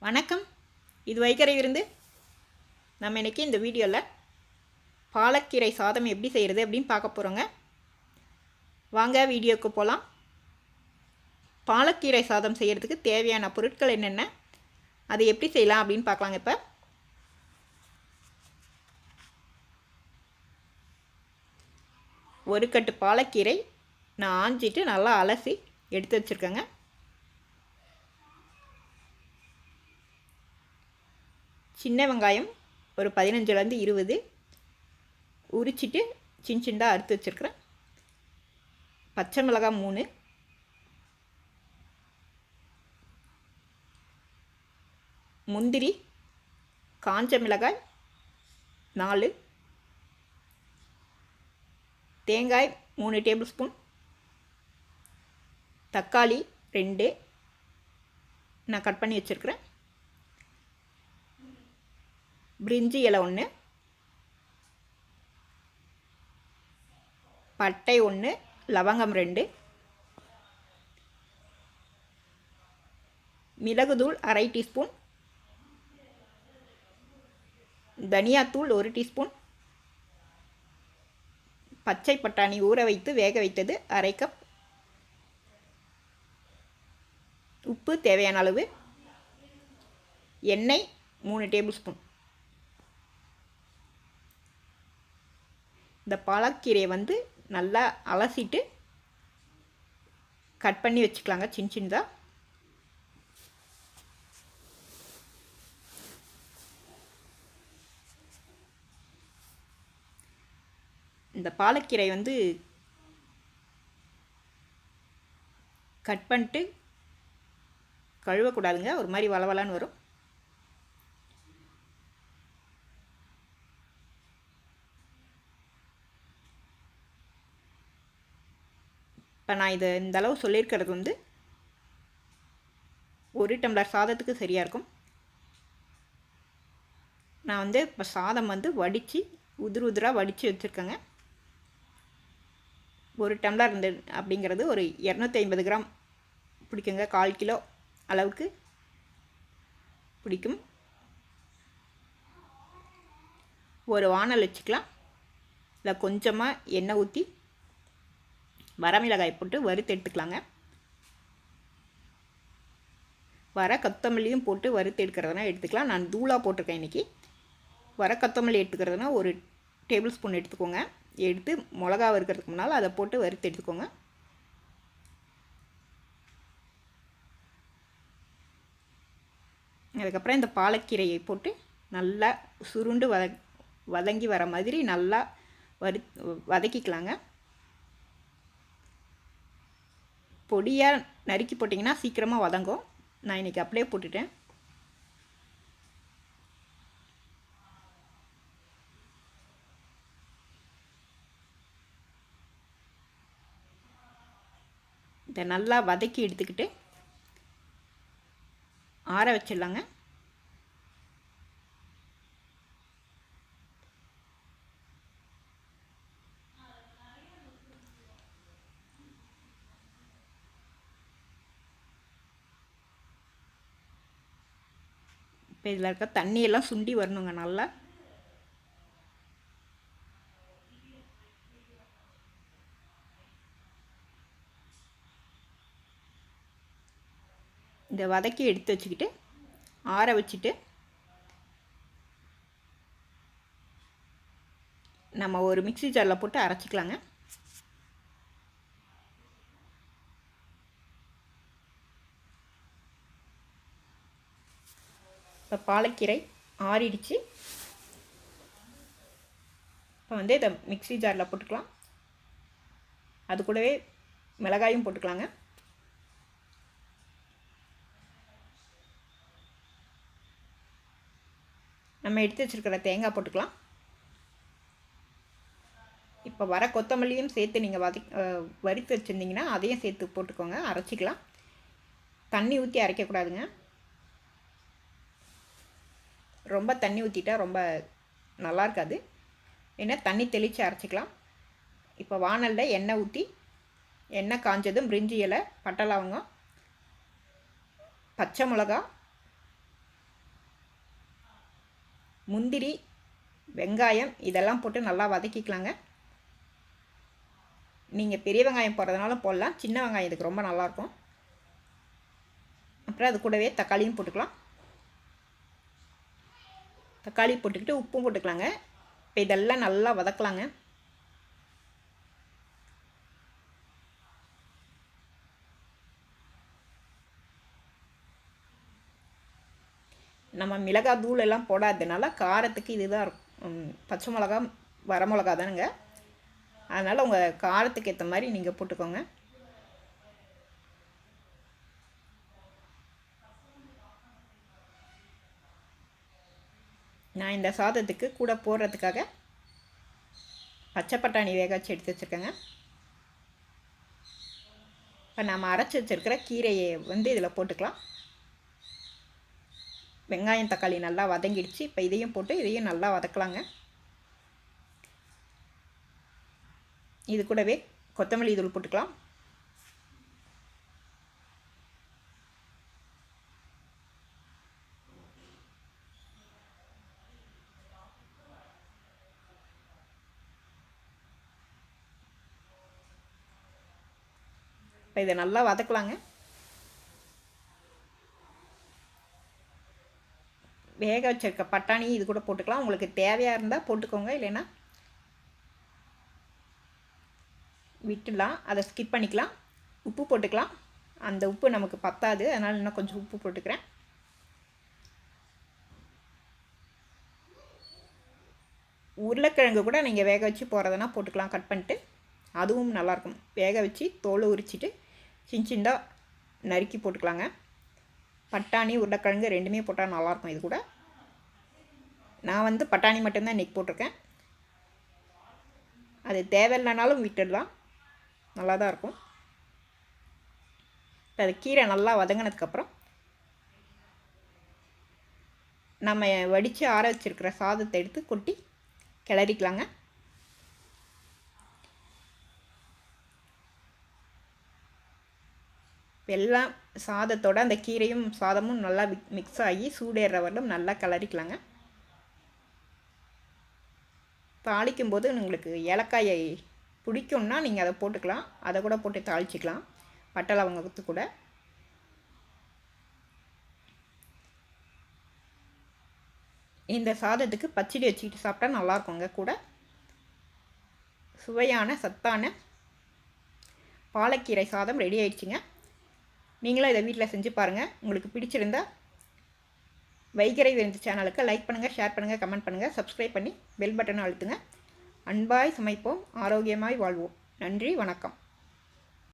வணக்கம். இது வைகரை விருந்து. நம்ம இன்றைக்கி இந்த வீடியோவில் பாலக்கீரை சாதம் எப்படி செய்கிறது அப்படின்னு பார்க்க போகிறோங்க. வாங்க வீடியோவுக்கு போகலாம். பாலக்கீரை சாதம் செய்கிறதுக்கு தேவையான பொருட்கள் என்னென்ன, அது எப்படி செய்யலாம் அப்படின்னு பார்க்கலாங்க. இப்போ ஒரு கட்டு பாலக்கீரை நான் ஆஞ்சிட்டு நல்லா அலசி எடுத்து வச்சுருக்கேங்க. சின்ன வெங்காயம் ஒரு 15லேருந்து 20 உரிச்சிட்டு சின்ன சின்னதாக அறுத்து வச்சுருக்கிறேன். பச்சை மிளகாய் 3, முந்திரி, காஞ்ச மிளகாய் 4, தேங்காய் 3 டேபிள் ஸ்பூன், தக்காளி 2 நான் கட் பண்ணி வச்சுருக்கிறேன், பிரிஞ்சி இலை 1, பட்டை 1, லவங்கம் 2, மிளகுத்தூள் அரை டீஸ்பூன், தனியாத்தூள் 1 டீஸ்பூன், பச்சை பட்டாணி ஊற வைத்து வேக வைத்தது அரை கப், உப்பு தேவையான அளவு, எண்ணெய் 3 டேபிள் ஸ்பூன். இந்த பாலக்கீரையை நல்லா அலசிட்டு கட் பண்ணி வச்சுக்கலாங்க சின்ன சின்னதாக. இந்த பாலக்கீரை கட் பண்ணிட்டு கழுவக்கூடாதுங்க, ஒரு மாதிரி வளவலான்னு வரும். இப்போ நான் இந்த அளவு சொல்லியிருக்கிறது 1 டம்ளர் சாதத்துக்கு சரியாக இருக்கும். நான் இப்போ சாதம் வடித்து உதிராக வடித்து வச்சுருக்கேங்க. 1 டம்ளர் அப்படிங்கிறது ஒரு 250 கிராம் பிடிக்குங்க, 1/4 கிலோ அளவுக்கு பிடிக்கும். ஒரு வானல் வச்சுக்கலாம். இல்லை கொஞ்சமாக எண்ணெய் ஊற்றி வரமிளகாய் போட்டு வறுத்து எடுத்துக்கலாங்க. வர கொத்தமல்லியும் போட்டு வறுத்து எடுக்கிறதுனா எடுத்துக்கலாம். நான் தூளாக போட்டிருக்கேன் இன்றைக்கி. வர கொத்தமல்லி எடுத்துக்கிறதுனா 1 டேபிள் ஸ்பூன் எடுத்துக்கோங்க. எடுத்து மிளகா வறுக்கிறதுக்கு முன்னால் அதை போட்டு வறுத்து எடுத்துக்கோங்க. அதுக்கப்புறம் இந்த பாலக்கீரையை போட்டு நல்லா சுருண்டு வதங்கி வர மாதிரி நல்லா வதக்கிக்கலாங்க. பொடியாக நறுக்கி போட்டிங்கன்னா சீக்கிரமாக வதங்கும். நான் இன்றைக்கி அப்படியே போட்டுட்டேன். இதை நல்லா வதக்கி எடுத்துக்கிட்டு ஆற வச்சிடலாங்க. இப்போ இதில் இருக்க தண்ணியெல்லாம் சுண்டி வரணுங்க நல்லா. இந்த வதக்கி எடுத்து வச்சுக்கிட்டு ஆற வச்சுட்டு நம்ம ஒரு மிக்ஸி ஜாரில் போட்டு அரைச்சிக்கலாங்க. இப்போ பாலக்கீரை ஆறிடுச்சு. இப்போ இதை மிக்ஸி ஜாரில் போட்டுக்கலாம். அது கூடவே மிளகாயும் போட்டுக்கலாங்க. நம்ம எடுத்து வச்சுருக்கிற தேங்காய் போட்டுக்கலாம். இப்போ வர கொத்தமல்லியும் சேர்த்து நீங்கள் வறுத்து வச்சுருந்தீங்கன்னா அதையும் சேர்த்து போட்டுக்கோங்க, அரைச்சிக்கலாம். தண்ணி ஊற்றி அரைக்கக்கூடாதுங்க. ரொம்ப தண்ணி ஊற்றிட்டா ரொம்ப நல்லா இருக்காது. ஏன்னா தண்ணி தெளித்து அரைச்சிக்கலாம். இப்போ வானலில் எண்ணெய் ஊற்றி எண்ணெய் காஞ்சதும் பிரிஞ்சி இலை, பட்டை லவங்கம், பச்சை மிளகா, முந்திரி, வெங்காயம் இதெல்லாம் போட்டு நல்லா வதக்கிக்கலாங்க. நீங்கள் பெரிய வெங்காயம் போடுறதுனால போடலாம், சின்ன வெங்காயம் இதுக்கு ரொம்ப நல்லாயிருக்கும். அப்புறம் அது கூடவே தக்காளியும் போட்டுக்கலாம். தக்காளி போட்டுக்கிட்டு உப்பும் போட்டுக்கலாங்க. இப்போ இதெல்லாம் நல்லா வதக்கலாங்க. நம்ம மிளகாய் தூள் எல்லாம் போடாததுனால காரத்துக்கு இதுதான் இருக்கும். பச்சை மிளகா, வர மிளகா தானுங்க. அதனால் உங்கள் காரத்துக்கு ஏற்ற மாதிரி நீங்கள் போட்டுக்கோங்க. நான் இந்த சாதத்துக்கு கூட போடுறதுக்காக பச்சை பட்டாணி வேக வச்சு எடுத்து வச்சுருக்கேங்க. இப்போ நம்ம அரைச்சி வச்சுருக்கிற கீரையை இதில் போட்டுக்கலாம். வெங்காயம் தக்காளி நல்லா வதங்கிடுச்சு. இப்போ இதையும் போட்டு இதையும் நல்லா வதக்கலாங்க. இது கூடவே கொத்தமல்லி தூள் போட்டுக்கலாம். இப்போ இதை நல்லா வதக்கலாங்க. வேக வச்சிருக்க பட்டாணி இது கூட போட்டுக்கலாம். உங்களுக்கு தேவையாக இருந்தால் போட்டுக்கோங்க, இல்லைன்னா விட்டுடலாம், அதை ஸ்கிப் பண்ணிக்கலாம். உப்பு போட்டுக்கலாம். அந்த உப்பு நமக்கு பத்தாது, அதனால் இன்னும் கொஞ்சம் உப்பு போட்டுக்கிறேன். உருளைக்கிழங்கு கூட நீங்கள் வேக வச்சு போகிறதுனா போட்டுக்கலாம், கட் பண்ணிட்டு. அதுவும் நல்லாயிருக்கும். வேக வச்சு தோலை உரிச்சிட்டு சின்னதாக நறுக்கி போட்டுக்கலாங்க. பட்டாணி, உருளைக்கிழங்கு ரெண்டுமே போட்டால் நல்லாயிருக்கும். இது கூட நான் பட்டாணி மட்டும்தான் இன்றைக்கி போட்டிருக்கேன். அது தேவையில்லைனாலும் விட்டுடலாம், நல்லா தான் இருக்கும். அது கீரை நல்லா வதங்கினதுக்கப்புறம் நம்ம வடித்து ஆற வச்சுருக்கிற சாதத்தை எடுத்து கொட்டி கிளறிக்கலாங்க. எல்லாம் சாதத்தோடு அந்த கீரையும் சாதமும் நல்லா மிக்ஸ் ஆகி சூடேற வரலும் நல்லா கிளறிக்கலாங்க. தாளிக்கும்போது உங்களுக்கு ஏலக்காயை பிடிக்கும்னா நீங்கள் அதை போட்டுக்கலாம், அதை கூட போட்டு தாளிச்சிக்கலாம், பட்டை லவங்கத்து கூட. இந்த சாதத்துக்கு பச்சடி வச்சுக்கிட்டு சாப்பிட்டா நல்லாயிருக்குங்க. கூட சுவையான சத்தான பாலக்கீரை சாதம் ரெடி ஆயிடுச்சுங்க. நீங்களும் இதை வீட்டில் செஞ்சு பாருங்கள். உங்களுக்கு பிடிச்சிருந்தா வைகரை விருந்து சேனலுக்கு லைக் பண்ணுங்கள், ஷேர் பண்ணுங்கள், கமெண்ட் பண்ணுங்கள், சப்ஸ்கிரைப் பண்ணி பெல் பட்டனை அழுத்துங்க. அன்பாய் சமைப்போம், ஆரோக்கியமாய் வாழ்வோம். நன்றி, வணக்கம்.